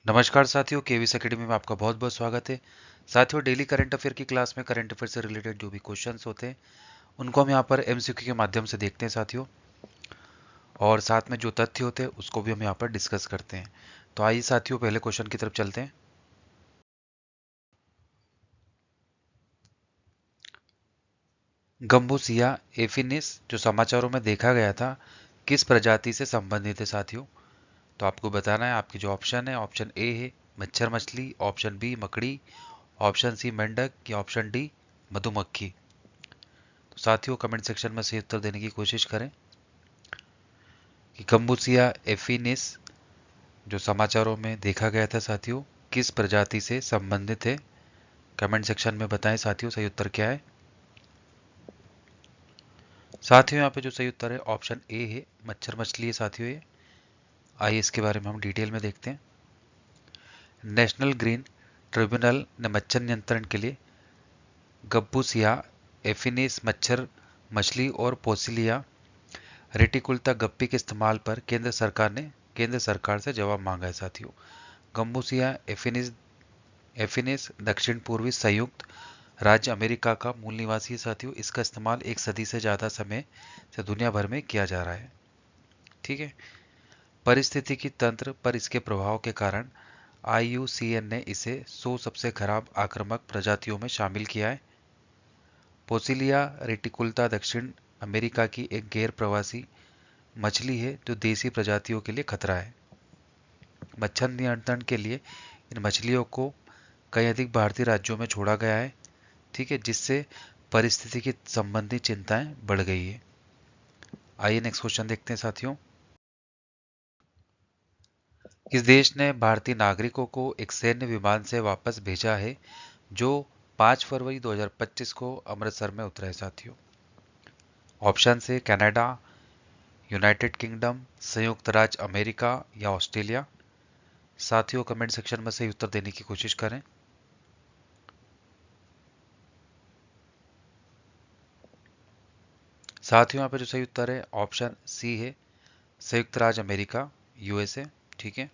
नमस्कार साथियों, KVS academy में आपका बहुत बहुत स्वागत है। साथियों, डेली करंट अफेयर की क्लास में करंट अफेयर से रिलेटेड जो भी क्वेश्चंस होते हैं उनको हम यहाँ पर एमसीक्यू के माध्यम से देखते हैं साथियों, और साथ में जो तथ्य होते हैं उसको भी हम यहाँ पर डिस्कस करते हैं। तो आइए साथियों, पहले क्वेश्चन की तरफ चलते हैं। गंबूसिया एफिनिस जो समाचारों में देखा गया था, किस प्रजाति से संबंधित है साथियों? तो आपको बताना है। आपकी जो ऑप्शन है, ऑप्शन ए है मच्छर मछली, ऑप्शन बी मकड़ी, ऑप्शन सी मेंढक या ऑप्शन डी मधुमक्खी। तो साथियों, कमेंट सेक्शन में सही उत्तर देने की कोशिश करें कि गंबूसिया एफिनिस जो समाचारों में देखा गया था साथियों, किस प्रजाति से संबंधित है। कमेंट सेक्शन में बताएं साथियों, सही उत्तर क्या है। साथियों, यहाँ पे जो सही उत्तर है ऑप्शन ए है मच्छर मछली है साथियों ये। आइए इसके बारे में हम डिटेल में देखते हैं। नेशनल ग्रीन ट्रिब्यूनल ने मच्छर नियंत्रण के लिए गब्बूसिया एफिनिस मच्छर मछली और पोसिलिया रेटिकुलता गप्पी के इस्तेमाल पर केंद्र सरकार से जवाब मांगा है साथियों। गंबूसिया एफिनिस दक्षिण पूर्वी संयुक्त राज्य अमेरिका का मूल निवासी है साथियों। इसका इस्तेमाल एक सदी से ज़्यादा समय से दुनिया भर में किया जा रहा है। ठीक है। पारिस्थितिकी तंत्र पर इसके प्रभाव के कारण IUCN ने इसे 100 सबसे खराब आक्रामक प्रजातियों में शामिल किया है। पोसिलिया रेटिकुलता दक्षिण अमेरिका की एक गैर प्रवासी मछली है जो देसी प्रजातियों के लिए खतरा है। मच्छर नियंत्रण के लिए इन मछलियों को कई अधिक भारतीय राज्यों में छोड़ा गया है। ठीक है, जिससे परिस्थिति की संबंधी चिंताएं बढ़ गई है। आइए नेक्स्ट क्वेश्चन देखते हैं साथियों। किस देश ने भारतीय नागरिकों को एक सैन्य विमान से वापस भेजा है जो 5 फरवरी 2025 को अमृतसर में उतरा है साथियों? ऑप्शन से कनाडा, यूनाइटेड किंगडम, संयुक्त राज्य अमेरिका या ऑस्ट्रेलिया। साथियों, कमेंट सेक्शन में सही उत्तर देने की कोशिश करें। साथियों, यहाँ पे जो सही उत्तर है ऑप्शन सी है संयुक्त राज्य अमेरिका, USA। ठीक है।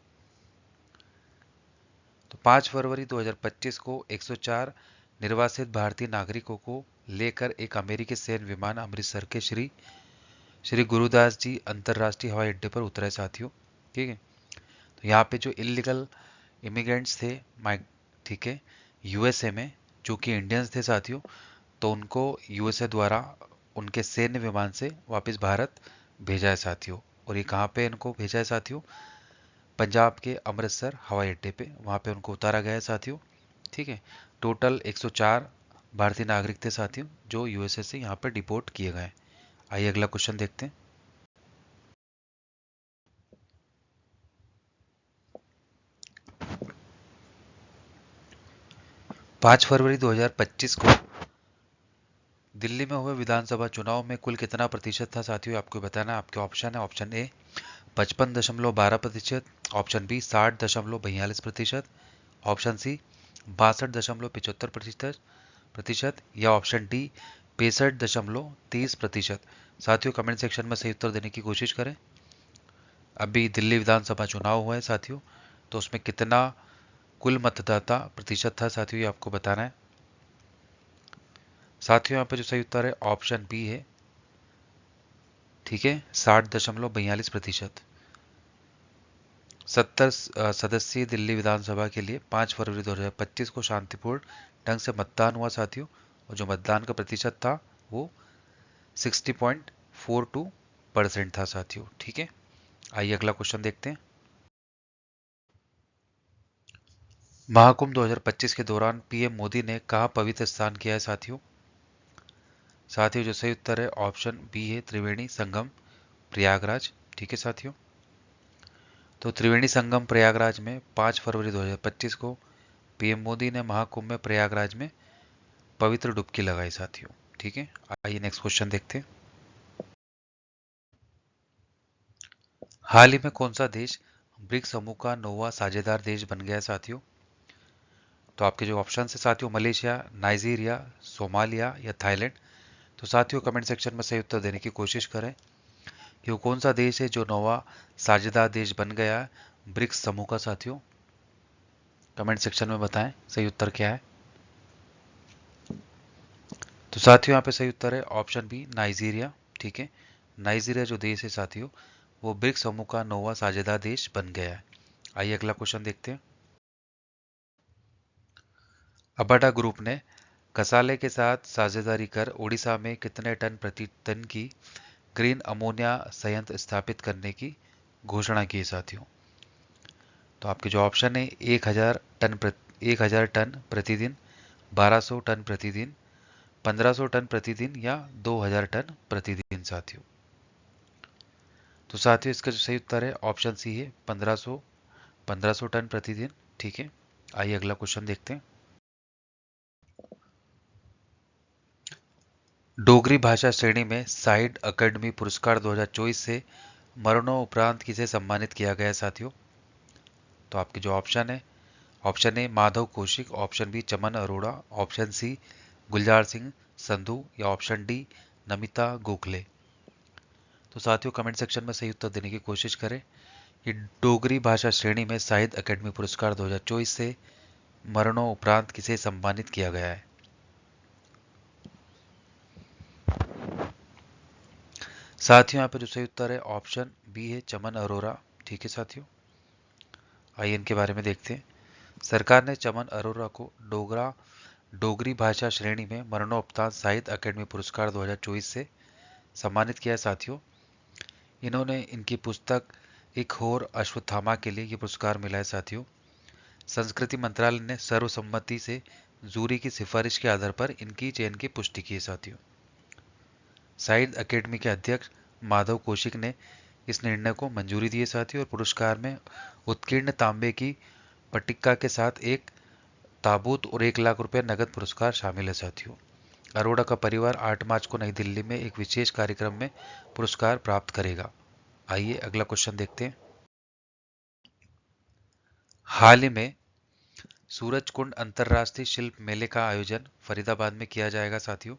तो 5 फरवरी 2025 को 104 निर्वासित भारतीय नागरिकों को लेकर एक अमेरिकी सैन्य विमान अमृतसर के श्री श्री गुरुदास जी अंतर्राष्ट्रीय हवाई अड्डे पर उतरा है साथियों। ठीक है। तो यहाँ पे जो इलीगल इमिग्रेंट्स थे माइक, ठीक है, USA में, जो कि इंडियंस थे साथियों, तो उनको USA द्वारा उनके सैन्य विमान से वापस भारत भेजा है साथियों। और ये कहाँ पे इनको भेजा है साथियों? पंजाब के अमृतसर हवाई अड्डे पे, वहाँ पे उनको उतारा गया है साथियों। ठीक है। टोटल 104 भारतीय नागरिक थे साथियों जो USA से यहाँ पर डिपोर्ट किए गए। आइए अगला क्वेश्चन देखते हैं। 5 फरवरी 2025 को दिल्ली में हुए विधानसभा चुनाव में कुल कितना प्रतिशत था साथियों? आपको बताना है। आपके ऑप्शन है, option A 55.12%, option B 60.42%, option C 62.75% या ऑप्शन डी 65.30%। साथियों, कमेंट सेक्शन में सही उत्तर देने की कोशिश करें। अभी दिल्ली विधानसभा चुनाव हुआ है साथियों, तो उसमें कितना कुल मतदाता प्रतिशत था साथियों, ये आपको बताना है। साथियों, यहाँ पे जो सही उत्तर है ऑप्शन बी है। ठीक है, 60.42%। 70 सदस्यीय दिल्ली विधानसभा के लिए 5 फरवरी 2025 को शांतिपूर्ण ढंग से मतदान हुआ साथियों, और जो मतदान का प्रतिशत था वो 60.42% था साथियों। ठीक है। आइए अगला क्वेश्चन देखते हैं। महाकुंभ 2025 के दौरान PM मोदी ने कहाँ पवित्र स्नान किया है साथियों? साथियों, जो सही उत्तर है ऑप्शन बी है त्रिवेणी संगम प्रयागराज। ठीक है साथियों। तो त्रिवेणी संगम प्रयागराज में 5 फरवरी 2025 को PM मोदी ने महाकुंभ में प्रयागराज में पवित्र डुबकी लगाई साथियों। ठीक है। आइए नेक्स्ट क्वेश्चन देखते हैं। हाल ही में कौन सा देश ब्रिक्स समूह का 9वां साझेदार देश बन गया है साथियों? तो आपके जो ऑप्शन है साथियों, मलेशिया, नाइजीरिया, सोमालिया या थाईलैंड। तो साथियों, कमेंट सेक्शन में सही उत्तर देने की कोशिश करें कि वो कौन सा देश है जो 9वां साझेदार देश बन गया है ब्रिक्स समूह का साथियों। कमेंट सेक्शन में बताएं सही उत्तर क्या है। तो साथियों यहाँ पे सही उत्तर है ऑप्शन बी नाइजीरिया। ठीक है, नाइजीरिया जो देश है साथियों वो ब्रिक्स समूह का 9वां साझेदार देश बन गया है। आइए अगला क्वेश्चन देखते हैं। अबाटा ग्रुप ने कसाले के साथ साझेदारी कर ओडिशा में कितने टन प्रति टन की ग्रीन अमोनिया संयंत्र स्थापित करने की घोषणा की है साथियों। तो आपके जो ऑप्शन है 1000 टन प्रतिदिन, 1200 टन प्रतिदिन, 1500 टन प्रतिदिन या 2000 टन प्रतिदिन साथियों। तो साथियों इसका जो सही उत्तर है ऑप्शन सी है 1500 टन प्रतिदिन। ठीक है, आइए अगला क्वेश्चन देखते हैं। डोगरी भाषा श्रेणी में साहित्य अकादमी पुरस्कार 2024 से मरणोपरांत किसे सम्मानित किया गया है साथियों। तो आपके जो option A Madhav Kaushik, option B Chaman Arora, option C Gulzar Singh Sandhu या ऑप्शन डी नमिता गोखले। तो साथियों कमेंट सेक्शन में सही उत्तर देने की कोशिश करें कि डोगरी भाषा श्रेणी में साहित्य अकादमी पुरस्कार 2024 से मरणोपरांत किसे सम्मानित किया गया है। साथियों यहाँ पे जो सही उत्तर है ऑप्शन बी है चमन अरोड़ा। ठीक है साथियों, आइए इनके बारे में देखते हैं। सरकार ने चमन अरोड़ा को डोगरी भाषा श्रेणी में मरणोपरांत साहित्य अकादमी पुरस्कार 2024 से सम्मानित किया है साथियों। इन्होंने इनकी पुस्तक एक होर अश्वत्थामा के लिए ये पुरस्कार मिला है साथियों। संस्कृति मंत्रालय ने सर्वसम्मति से जूरी की सिफारिश के आधार पर इनकी चयन की पुष्टि की है साथियों। साहित्य अकेडमी के अध्यक्ष माधव कौशिक ने इस निर्णय को मंजूरी दी है साथियों, और पुरस्कार में उत्कीर्ण तांबे की पट्टिका के साथ एक ताबूत और 1 लाख रुपए नगद पुरस्कार शामिल है साथियों। अरोड़ा का परिवार 8 मार्च को नई दिल्ली में एक विशेष कार्यक्रम में पुरस्कार प्राप्त करेगा। आइए अगला क्वेश्चन देखते हैं। हाल ही में सूरजकुंड अंतर्राष्ट्रीय शिल्प मेले का आयोजन फरीदाबाद में किया जाएगा साथियों।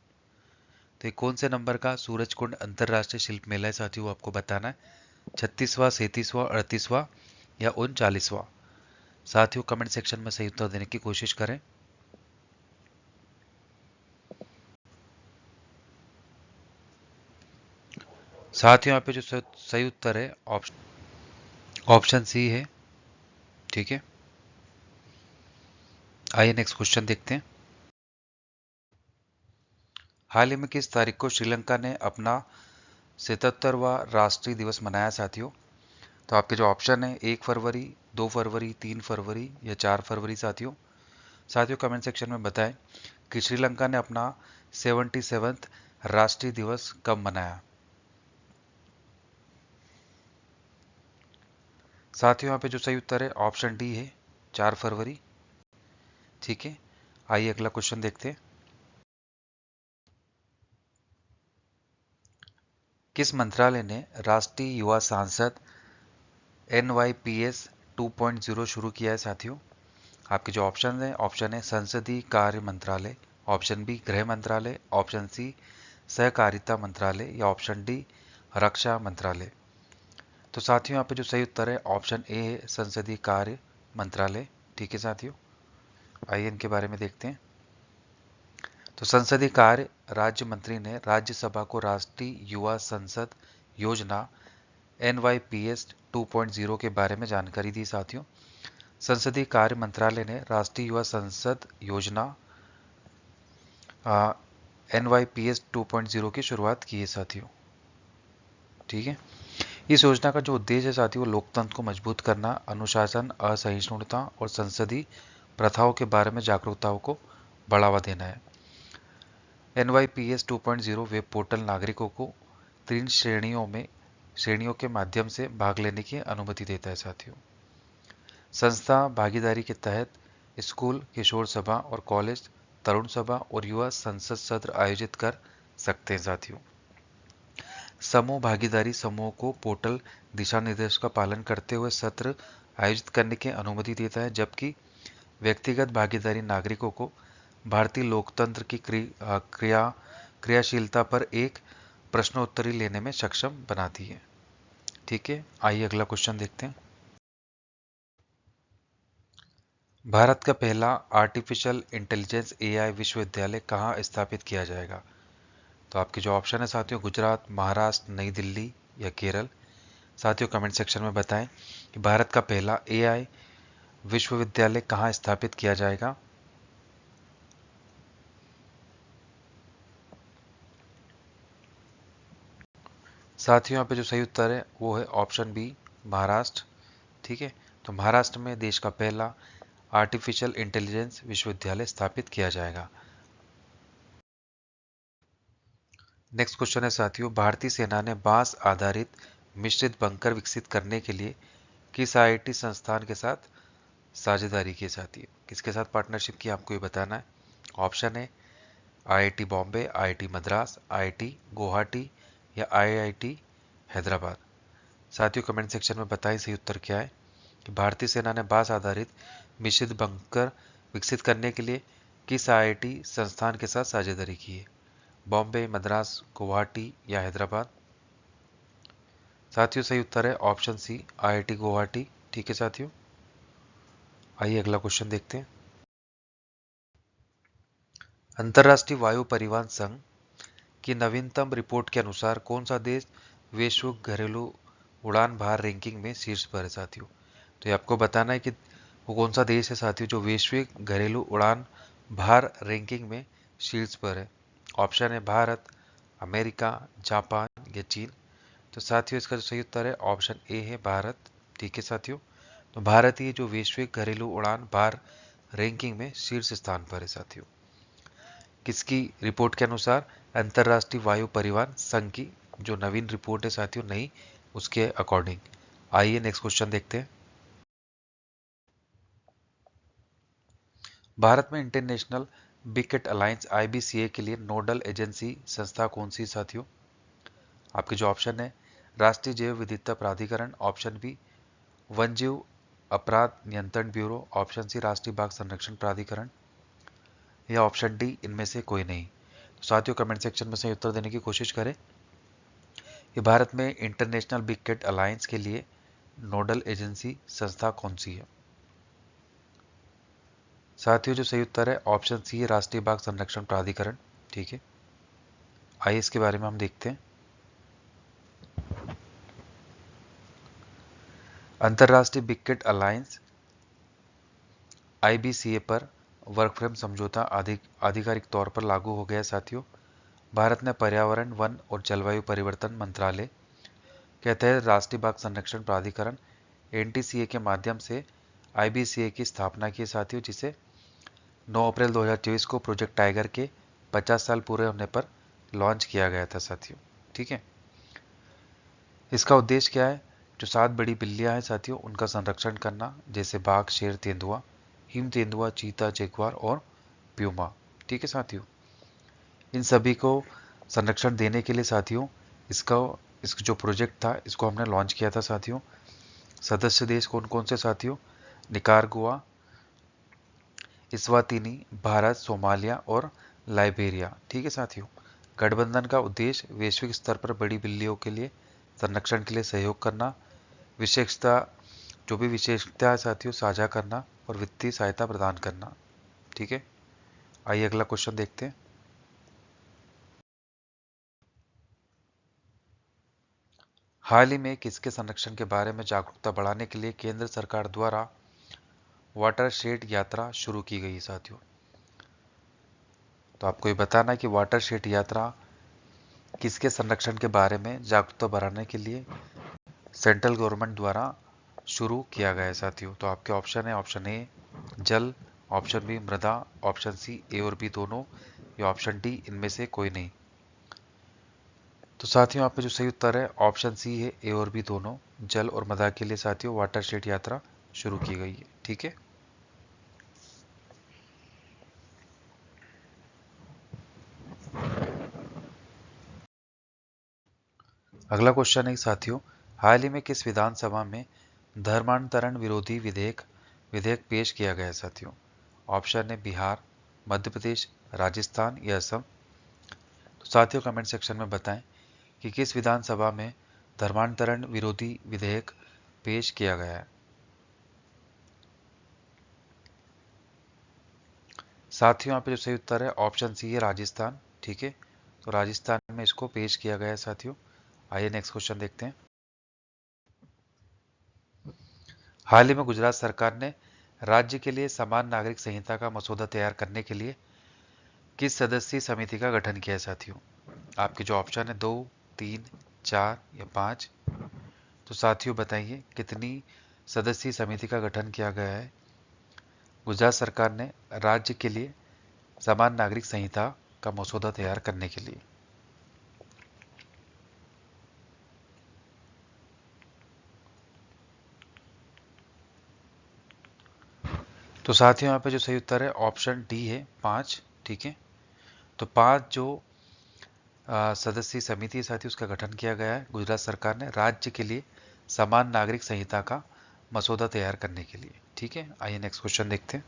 तो ये कौन से नंबर का सूरजकुंड अंतर्राष्ट्रीय शिल्प मेला है साथियों, वो आपको बताना है। 36वां, 37वां, 38वां या 39वां। साथियों कमेंट सेक्शन में सही उत्तर देने की कोशिश करें। साथियों यहाँ पे जो सही उत्तर है ऑप्शन सी है। ठीक है, आइए नेक्स्ट क्वेश्चन देखते हैं। हाल ही में किस तारीख को श्रीलंका ने अपना 77वां राष्ट्रीय दिवस मनाया साथियों। तो आपके जो ऑप्शन है 1 फरवरी, 2 फरवरी, 3 फरवरी या 4 फरवरी साथियों। साथियों कमेंट सेक्शन में बताएं कि श्रीलंका ने अपना 77वां राष्ट्रीय दिवस कब मनाया। साथियों यहाँ पे जो सही उत्तर है ऑप्शन डी है 4 फरवरी। ठीक है, आइए अगला क्वेश्चन देखते हैं। किस मंत्रालय ने राष्ट्रीय युवा सांसद NYPS 2.0 शुरू किया है साथियों। आपके जो ऑप्शन है संसदीय कार्य मंत्रालय, ऑप्शन बी गृह मंत्रालय, ऑप्शन सी सहकारिता मंत्रालय या ऑप्शन डी रक्षा मंत्रालय। तो साथियों यहाँ पे जो सही उत्तर है ऑप्शन ए है संसदीय कार्य मंत्रालय। ठीक है साथियों, आइए इनके बारे में देखते हैं। तो संसदीय कार्य राज्य मंत्री ने राज्यसभा को राष्ट्रीय युवा संसद योजना NYPS 2.0 के बारे में जानकारी दी साथियों। संसदीय कार्य मंत्रालय ने राष्ट्रीय युवा संसद योजना NYPS 2.0 की शुरुआत की है साथियों। ठीक है, इस योजना का जो उद्देश्य है साथियों लोकतंत्र को मजबूत करना, अनुशासन, असहिष्णुता और संसदीय प्रथाओं के बारे में जागरूकताओं को बढ़ावा देना है। NYPS 2.0 वेब पोर्टल नागरिकों को 3 श्रेणियों के माध्यम से भाग लेने की अनुमति देता है साथियों। संस्था भागीदारी के तहत स्कूल, किशोर सभा और कॉलेज तरुण सभा और युवा संसद सत्र आयोजित कर सकते हैं साथियों। समूह भागीदारी समूह को पोर्टल दिशा निर्देश का पालन करते हुए सत्र आयोजित करने की अनुमति देता है, जबकि व्यक्तिगत भागीदारी नागरिकों को भारतीय लोकतंत्र की क्रियाशीलता पर एक प्रश्नोत्तरी लेने में सक्षम बनाती है। ठीक है, आइए अगला क्वेश्चन देखते हैं। भारत का पहला आर्टिफिशियल इंटेलिजेंस एआई विश्वविद्यालय कहाँ स्थापित किया जाएगा? तो आपके जो ऑप्शन है साथियों, गुजरात, महाराष्ट्र, नई दिल्ली या केरल। साथियों कमेंट सेक्शन में बताएं कि भारत का पहला एआई विश्वविद्यालय कहाँ स्थापित किया जाएगा। साथियों यहाँ पे जो सही उत्तर है वो है ऑप्शन बी, महाराष्ट्र। ठीक है, तो महाराष्ट्र में देश का पहला आर्टिफिशियल इंटेलिजेंस विश्वविद्यालय स्थापित किया जाएगा। नेक्स्ट क्वेश्चन है साथियों, भारतीय सेना ने बांस आधारित मिश्रित बंकर विकसित करने के लिए किस आईआईटी संस्थान के साथ साझेदारी की? साथियों किसके साथ पार्टनरशिप की आपको ये बताना है। ऑप्शन है IIT Bombay, IIT Madras, IIT Guwahati या आईआईटी हैदराबाद। साथियों कमेंट सेक्शन में बताएं सही उत्तर क्या है कि भारतीय सेना ने बांस आधारित मिश्रित बंकर विकसित करने के लिए किस आईआईटी संस्थान के साथ साझेदारी की है। बॉम्बे, मद्रास, गुवाहाटी या हैदराबाद। साथियों सही उत्तर है ऑप्शन सी, आईआईटी गुवाहाटी। ठीक है साथियों, आइए अगला क्वेश्चन देखते हैं। अंतर्राष्ट्रीय वायु परिवहन संघ की नवीनतम रिपोर्ट के अनुसार कौन सा देश वैश्विक घरेलू उड़ान भार रैंकिंग में शीर्ष पर है? साथियों तो ये आपको बताना है कि वो कौन सा देश है साथियों जो वैश्विक घरेलू उड़ान भार रैंकिंग में शीर्ष पर है। ऑप्शन है भारत, अमेरिका, जापान या चीन। तो साथियों इसका जो सही उत्तर है ऑप्शन ए है भारत। ठीक है साथियों, तो भारत ही जो वैश्विक घरेलू उड़ान भार रैंकिंग में शीर्ष स्थान पर है साथियों। किसकी रिपोर्ट के अनुसार? अंतर्राष्ट्रीय वायु परिवहन संघ की जो नवीन रिपोर्ट है साथियों, नई, उसके अकॉर्डिंग। आइए नेक्स्ट क्वेश्चन देखते हैं। भारत में इंटरनेशनल बिकेट अलायंस आईबीसीए के लिए नोडल एजेंसी संस्था कौन सी? साथियों आपके जो ऑप्शन है, राष्ट्रीय जैव विविधता प्राधिकरण, ऑप्शन बी वन्यजीव अपराध नियंत्रण ब्यूरो, ऑप्शन सी राष्ट्रीय बाघ संरक्षण प्राधिकरण या ऑप्शन डी इनमें से कोई नहीं। तो साथियों कमेंट सेक्शन में सही उत्तर देने की कोशिश करें। ये भारत में इंटरनेशनल बिग कैट अलायंस के लिए नोडल एजेंसी संस्था कौन सी है? साथियों जो सही उत्तर है ऑप्शन सी है राष्ट्रीय बाघ संरक्षण प्राधिकरण। ठीक है, आइए इसके बारे में हम देखते हैं। अंतर्राष्ट्रीय बिग कैट अलायंस आईबीसीए पर वर्क फ्रेम समझौता आधिकारिक तौर पर लागू हो गया साथियों। भारत ने पर्यावरण, वन और जलवायु परिवर्तन मंत्रालय के तहत राष्ट्रीय बाघ संरक्षण प्राधिकरण एनटीसीए के माध्यम से आईबीसीए की स्थापना की साथियों, जिसे 9 अप्रैल 2024 को प्रोजेक्ट टाइगर के 50 साल पूरे होने पर लॉन्च किया गया था साथियों। ठीक है, इसका उद्देश्य क्या है? जो 7 बड़ी बिल्लियां हैं साथियों उनका संरक्षण करना, जैसे बाघ, शेर, तेंदुआ, हिम तेंदुआ, चीता, जगुआर और प्यूमा। ठीक है साथियों, इन सभी को संरक्षण देने के लिए साथियों इसका जो प्रोजेक्ट था इसको हमने लॉन्च किया था साथियों। सदस्य देश कौन कौन से साथियों? निकारागुआ, इस्वातिनी, भारत, सोमालिया और लाइबेरिया। ठीक है साथियों, गठबंधन का उद्देश्य वैश्विक स्तर पर बड़ी बिल्लियों के लिए संरक्षण के लिए सहयोग करना, विशेषता जो भी विशेषता है साथियों साझा करना और वित्तीय सहायता प्रदान करना। ठीक है, आइए अगला क्वेश्चन देखते हैं। हाल ही में किसके संरक्षण के बारे में जागरूकता बढ़ाने के लिए केंद्र सरकार द्वारा वाटरशेड यात्रा शुरू की गई साथियों? तो आपको ये बताना है कि वाटरशेड यात्रा किसके संरक्षण के बारे में जागरूकता बढ़ाने के लिए सेंट्रल गवर्नमेंट द्वारा शुरू किया गया है साथियों। तो आपके ऑप्शन है ऑप्शन ए जल, ऑप्शन बी मृदा, ऑप्शन सी ए और बी दोनों या ऑप्शन डी इनमें से कोई नहीं। तो साथियों आप पे जो सही उत्तर है ऑप्शन सी है ए और बी दोनों, जल और मृदा के लिए साथियों वाटरशेड यात्रा शुरू की गई है। ठीक है, अगला क्वेश्चन है साथियों, हाल ही में किस विधानसभा में धर्मांतरण विरोधी विधेयक विधेयक पेश किया गया है साथियों? ऑप्शन है बिहार, मध्य प्रदेश, राजस्थान या असम। तो साथियों कमेंट सेक्शन में बताएं कि किस विधानसभा में धर्मांतरण विरोधी विधेयक पेश किया गया है। साथियों यहाँ पे जो सही उत्तर है ऑप्शन सी है राजस्थान। ठीक है, तो राजस्थान में इसको पेश किया गया है साथियों। आइए नेक्स्ट क्वेश्चन देखते हैं। हाल ही में गुजरात सरकार ने राज्य के लिए समान नागरिक संहिता का मसौदा तैयार करने के लिए किस सदस्यीय समिति का गठन किया है साथियों? आपके जो ऑप्शन है 2, 3, 4 या 5, तो साथियों बताइए कितनी सदस्यीय समिति का गठन किया गया है गुजरात सरकार ने राज्य के लिए समान नागरिक संहिता का मसौदा तैयार करने के लिए? तो साथियों यहाँ पे जो सही उत्तर है ऑप्शन डी है 5। ठीक है, तो 5 जो सदस्यीय समिति है साथियों उसका गठन किया गया है गुजरात सरकार ने राज्य के लिए समान नागरिक संहिता का मसौदा तैयार करने के लिए। ठीक है, आइए नेक्स्ट क्वेश्चन देखते हैं।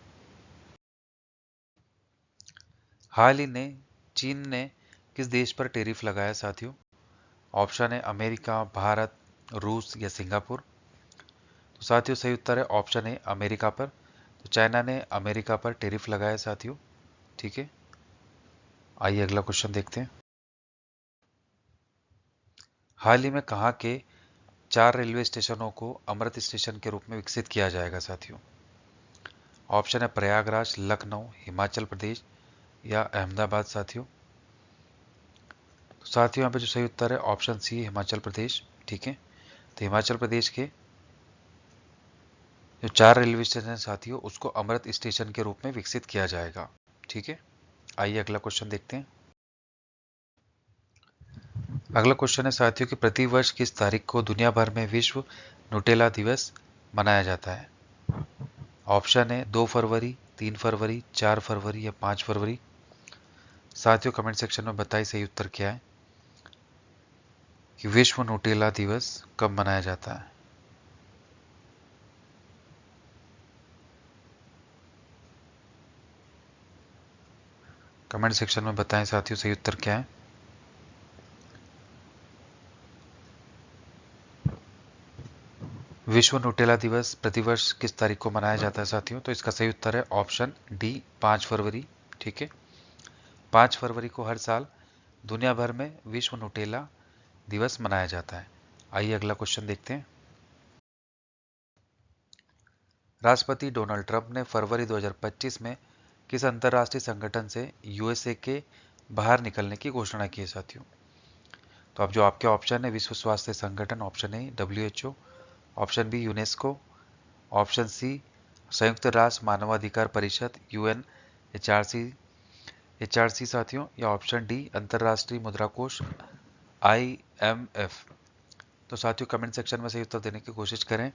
हाल ही में चीन ने किस देश पर टैरिफ लगाया साथियों? ऑप्शन है अमेरिका, भारत, रूस या सिंगापुर। तो साथियों सही उत्तर है ऑप्शन है अमेरिका पर। तो चाइना ने अमेरिका पर टैरिफ लगाया साथियों। ठीक है, आइए अगला क्वेश्चन देखते हैं। हाल ही में कहाँ के 4 रेलवे स्टेशनों को अमृत स्टेशन के रूप में विकसित किया जाएगा साथियों? ऑप्शन है प्रयागराज, लखनऊ, हिमाचल प्रदेश या अहमदाबाद साथियों। तो साथियों यहाँ पे जो सही उत्तर है ऑप्शन सी है हिमाचल प्रदेश। ठीक है, तो हिमाचल प्रदेश के जो 4 रेलवे स्टेशन है साथियों उसको अमृत स्टेशन के रूप में विकसित किया जाएगा। ठीक है, आइए अगला क्वेश्चन देखते हैं। अगला क्वेश्चन है साथियों कि प्रतिवर्ष किस तारीख को दुनिया भर में विश्व न्यूटेला दिवस मनाया जाता है? ऑप्शन है 2 फरवरी, 3 फरवरी, 4 फरवरी या 5 फरवरी। साथियों कमेंट सेक्शन में बताइए सही उत्तर क्या है कि विश्व न्यूटेला दिवस कब मनाया जाता है? कमेंट सेक्शन में बताएं साथियों सही उत्तर क्या है। विश्व न्यूटेला दिवस प्रतिवर्ष किस तारीख को मनाया जाता है साथियों? तो इसका सही उत्तर है ऑप्शन डी 5 फरवरी। ठीक है, 5 फरवरी को हर साल दुनिया भर में विश्व न्यूटेला दिवस मनाया जाता है। आइए अगला क्वेश्चन देखते हैं। राष्ट्रपति डोनाल्ड ट्रंप ने फरवरी 2025 में किस अंतर्राष्ट्रीय संगठन से यूएसए के बाहर निकलने की घोषणा की है साथियों? तो अब जो आपके ऑप्शन है विश्व स्वास्थ्य संगठन, option A WHO, option B UNESCO, option C संयुक्त राष्ट्र मानवाधिकार परिषद UNHRC साथियों, या ऑप्शन डी अंतर्राष्ट्रीय मुद्रा कोष IMF। तो साथियों कमेंट सेक्शन में सही उत्तर देने की कोशिश करें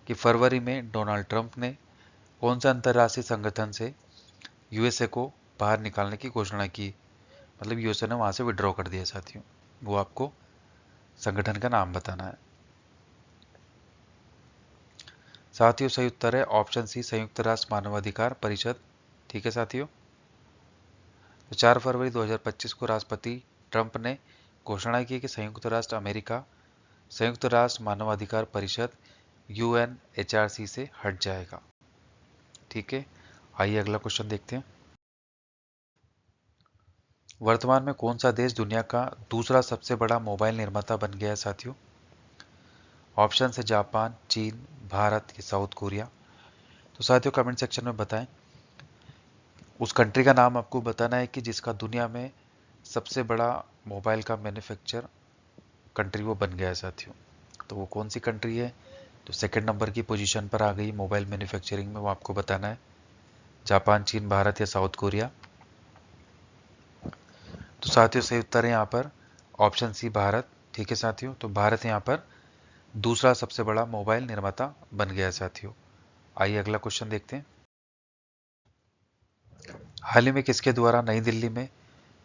कि फरवरी में डोनाल्ड ट्रंप ने कौन सा अंतर्राष्ट्रीय संगठन से यूएसए को बाहर निकालने की घोषणा की, मतलब यूएसए ने वहां से विड्रॉ कर दिया साथियों। वो आपको संगठन का नाम बताना है। साथियों सही उत्तर है ऑप्शन सी संयुक्त राष्ट्र मानवाधिकार परिषद। ठीक है साथियों, तो 4 फरवरी 2025 को राष्ट्रपति ट्रंप ने घोषणा की कि संयुक्त राष्ट्र अमेरिका संयुक्त राष्ट्र मानवाधिकार परिषद UNHRC से हट जाएगा। ठीक है, आइए अगला क्वेश्चन देखते हैं। वर्तमान में कौन सा देश दुनिया का दूसरा सबसे बड़ा मोबाइल निर्माता बन गया है साथियों? ऑप्शन है जापान, चीन, भारत या साउथ कोरिया। तो साथियों कमेंट सेक्शन में बताएं उस कंट्री का नाम आपको बताना है कि जिसका दुनिया में सबसे बड़ा मोबाइल का मैन्युफैक्चर कंट्री वो बन गया है साथियों। तो वो कौन सी कंट्री है? तो सेकंड नंबर की पोजीशन पर आ गई मोबाइल मैन्युफैक्चरिंग में, वो आपको बताना है जापान, चीन, भारत या साउथ कोरिया। तो साथियों सही उत्तर है यहाँ पर ऑप्शन सी भारत। ठीक है साथियों, तो भारत यहाँ पर दूसरा सबसे बड़ा मोबाइल निर्माता बन गया है साथियों। आइए अगला क्वेश्चन देखते हैं। हाल ही में किसके द्वारा नई दिल्ली में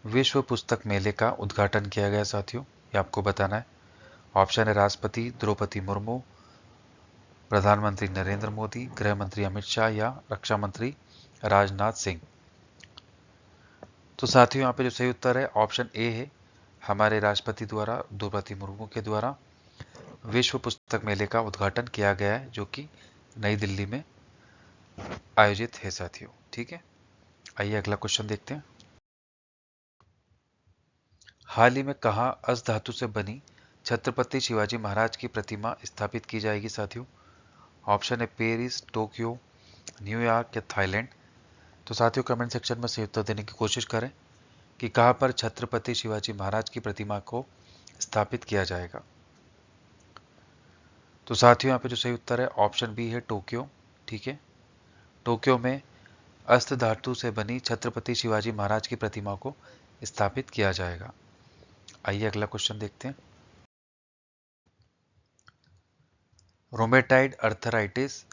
विश्व पुस्तक मेले का उद्घाटन किया गया साथियों? ये आपको बताना है। ऑप्शन है राष्ट्रपति द्रौपदी मुर्मू, प्रधानमंत्री नरेंद्र मोदी, गृह मंत्री अमित शाह या रक्षा मंत्री राजनाथ सिंह। तो साथियों यहाँ पे जो सही उत्तर है ऑप्शन ए है हमारे राष्ट्रपति द्वारा द्रौपदी मुर्मू के द्वारा विश्व पुस्तक मेले का उद्घाटन किया गया है जो कि नई दिल्ली में आयोजित है साथियों। ठीक है, आइए अगला क्वेश्चन देखते हैं। हाल ही में कहाँ अस धातु से बनी छत्रपति शिवाजी महाराज की प्रतिमा स्थापित की जाएगी साथियों? ऑप्शन है पेरिस, टोक्यो, न्यूयॉर्क या थाईलैंड। तो साथियों कमेंट सेक्शन में सही उत्तर देने की कोशिश करें कि कहाँ पर छत्रपति शिवाजी महाराज की प्रतिमा को स्थापित किया जाएगा। तो साथियों यहाँ पे जो सही उत्तर है ऑप्शन बी है टोक्यो। ठीक है, टोक्यो में अस्त धातु से बनी छत्रपति शिवाजी महाराज की प्रतिमा को स्थापित किया जाएगा। आइए अगला क्वेश्चन देखते हैं। रोमेटाइड अर्थराइटिस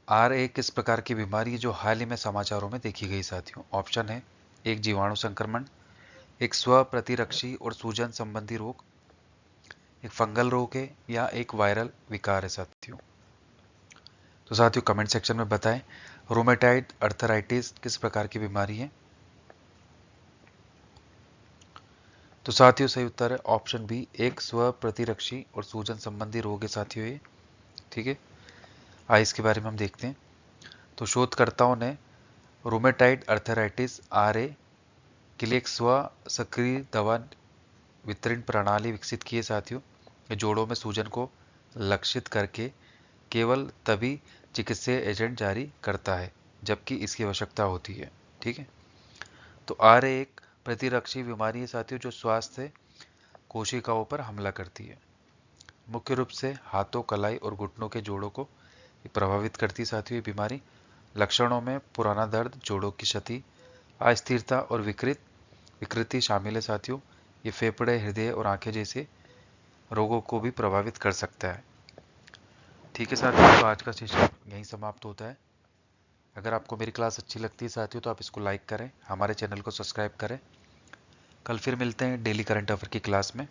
RA किस प्रकार की बीमारी है जो हाल ही में समाचारों में देखी गई साथियों? ऑप्शन है एक जीवाणु संक्रमण, एक स्व प्रतिरक्षी और सूजन संबंधी रोग, एक फंगल रोग है या एक वायरल विकार है साथियों। तो साथियों कमेंट सेक्शन में बताएं रोमेटाइड अर्थराइटिस किस प्रकार की बीमारी है। तो साथियों सही उत्तर है ऑप्शन बी एक स्व प्रतिरक्षी और सूजन संबंधी रोग है साथियों ये। ठीक है, आइए इसके बारे में हम देखते हैं। तो शोधकर्ताओं ने रोमेटाइड अर्थराइटिस RA के लिए एक स्व सक्रिय दवा वितरण प्रणाली विकसित की है साथियों। ये जोड़ों में सूजन को लक्षित करके केवल तभी चिकित्सीय एजेंट जारी करता है जबकि इसकी आवश्यकता होती है। ठीक है, तो RA एक प्रतिरक्षी बीमारी है साथियों जो स्वास्थ्य कोशिकाओं पर हमला करती है। मुख्य रूप से हाथों, कलाई और घुटनों के जोड़ों को प्रभावित करती है साथियों ये बीमारी। लक्षणों में पुराना दर्द, जोड़ों की क्षति, अस्थिरता और विकृति शामिल है साथियों। ये फेफड़े, हृदय और आंखें जैसे रोगों को भी प्रभावित कर सकता है। ठीक है साथियों, तो आज का सेशन यहीं समाप्त होता है। अगर आपको मेरी क्लास अच्छी लगती है साथियों तो आप इसको लाइक करें, हमारे चैनल को सब्सक्राइब करें। कल फिर मिलते हैं डेली करंट अफेयर की क्लास में।